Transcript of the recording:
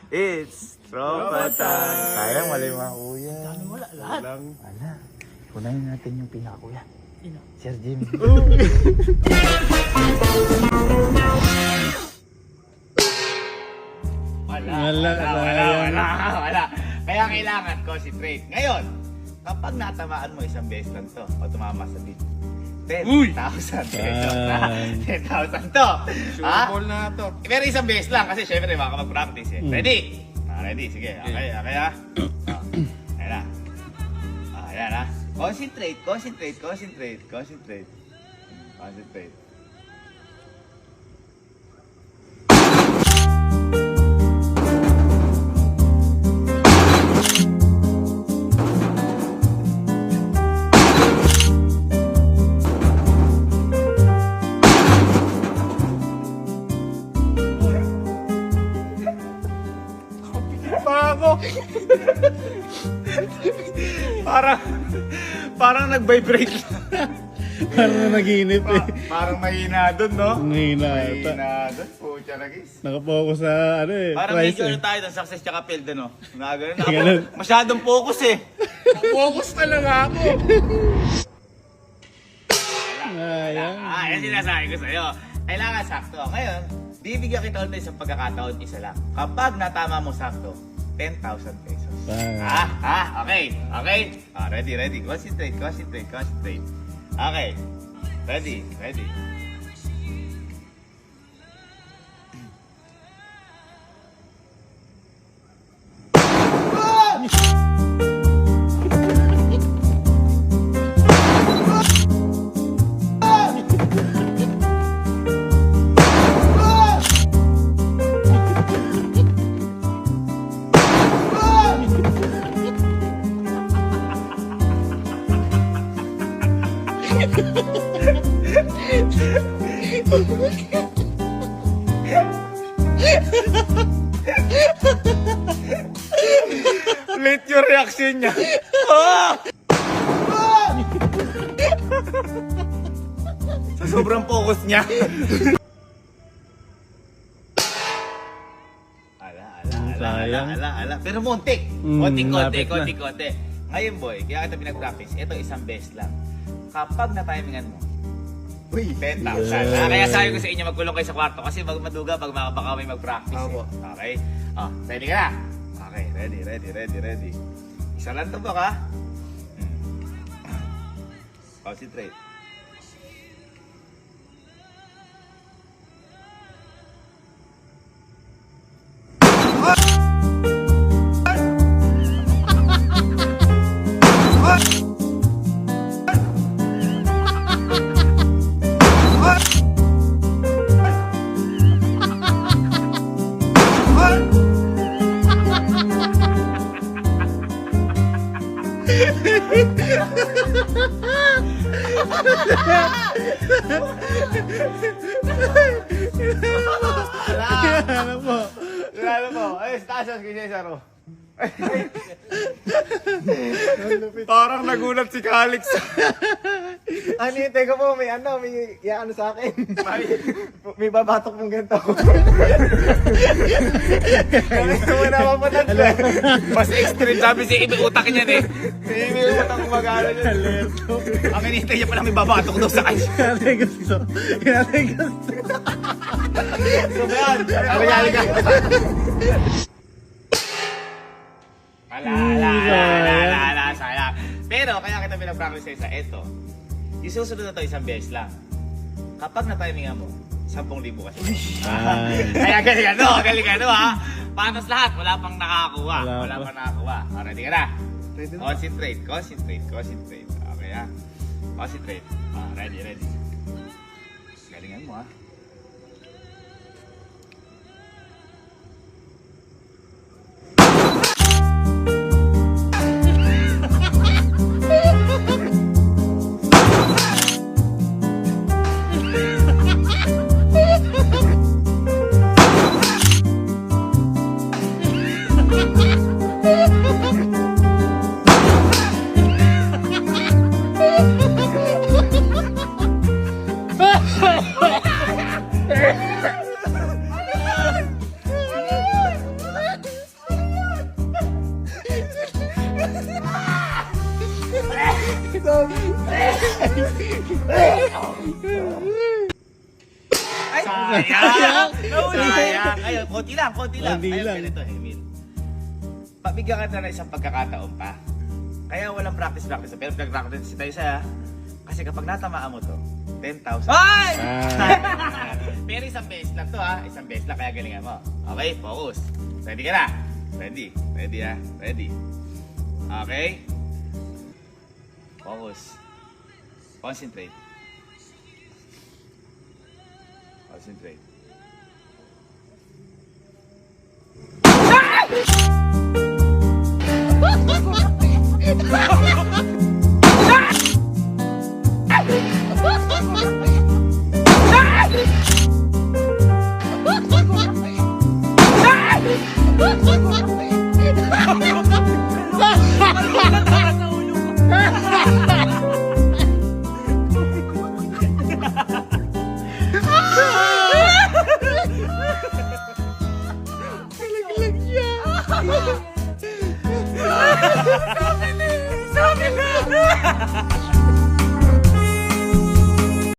It's Tropa Time. Sayang, wala yung mga kuya. Wala, lahat. Wala. Kunahin natin yung pinakakuya. Sino? Sir Jim. Wala. Kaya kailangan concentrate. Ngayon, kapag natamaan mo isang beses lang to, o tumama sa beat, 10,000 pesos na. 10,000 to. Sureball na to. Pero isang beses lang kasi syempre makakapag-practice eh. Ready? Ready, sige. Okay ha. Ayan na. Ayan na. Concentrate. Parang nag-vibrate lang. Parang naginip eh. Parang mahina doon, no? Mahina ata. Mahina doon. Pucha na guys. Nakapokus sa ano eh. Parang price medyo eh. ano tayo ng success tsaka failed, no? Ganun. Masyadong focus eh. Focus talaga ako. Ayan. Yan sinasabi ko sa'yo. Kailangan sakto. Ngayon, bibigyan kita ulit sa pagkakataon, isa lang. Kapag natama mo sakto, 10,000 pesos. Okay. Ready. Concentrate. Okay. Ready. Late yung reaction niya. Sa sobrang focus niya. Ala. Pero muntik. Konti. Ngayon boy, kaya kita pinag-practice. Ito isang best lang. Kapag na-timingan mo, 10,000. Kaya sabi ko sa inyo, magkulong kayo sa kwarto kasi maduga pag baka may mag-practice. Okay? Ready ka na? Okay, ready. Isa lang to baka. Concentrate. Lalo po. Ay, stasas kasi Saro. Parang nagulat si Calix. Ano yun? Teka po, may ano sa akin. May babatok mong ganito. Ganito mo na mapatad. Mas extreme sabi si Ibi utak niyan eh. Ibi utak kumagana niyan. Ang hinihintay niya pala may babatok daw sa kanya. Kinatay gusto. So ba yan? Nangyari ka. Ala, sayang. Pero kaya kita pinag-practice sa isa, eto. Yung susunod na to isang beses lang. Kapag na-timingan mo, 10,000 kasi. Kaya galing ano ha. Panos lahat, wala pang nakakuha. Ready ka na? Concentrate. Okay ha. Concentrate. Ready. Galingan mo ha. Ay, sayang! Sayang! Ayun, konti lang. Konti Ayun, lang. ganito, Emil. Pabigyan ka na ng isang pagkakataon pa. Kaya walang practice. Pero nag-practice tayo sa kasi kapag natamaan mo to, 10,000. Ay! Pero isang beses lang to ha. Isang beses lang kaya galingan mo. Okay, focus. Ready ka na? Ready ha? Ready. Okay? Focus. Concentrate. Concentrate. Nalaglag siya.